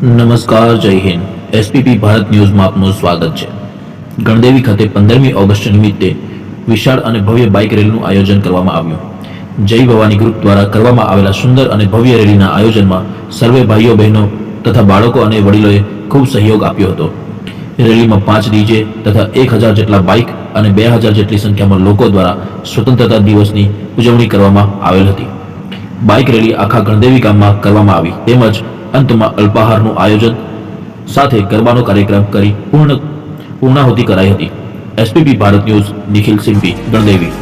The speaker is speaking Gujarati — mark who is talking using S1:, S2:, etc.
S1: નમસ્કાર, જય હિન્દ. એસપીપી ભારત ન્યૂઝમાં આપનું સ્વાગત છે. ગણદેવી ખાતે 15મી ઓગસ્ટ નિમિત્તે વિશાળ અને ભવ્ય બાઇક રેલીનું આયોજન કરવામાં આવ્યું. જય ભવાની ગ્રુપ દ્વારા કરવામાં આવેલા સુંદર અને ભવ્ય રેલીના આયોજનમાં સર્વે ભાઈઓ બહેનો તથા બાળકો અને વડીલોએ ખૂબ સહયોગ આપ્યો હતો. રેલીમાં 5 ડીજે તથા 1000 જેટલા બાઇક અને 2000 જેટલી સંખ્યામાં લોકો દ્વારા સ્વતંત્રતા દિવસની ઉજવણી કરવામાં આવેલ હતી. બાઇક રેલી આખા ગણદેવી ગામમાં કરવામાં આવી તેમજ અંતમાં અલ્પાહારનું આયોજન સાથે ગરબાનો કાર્યક્રમ કરી પૂર્ણાહુતિ કરાઈ હતી. SPP Bharat news, Nikhil Simpi, Gandevi.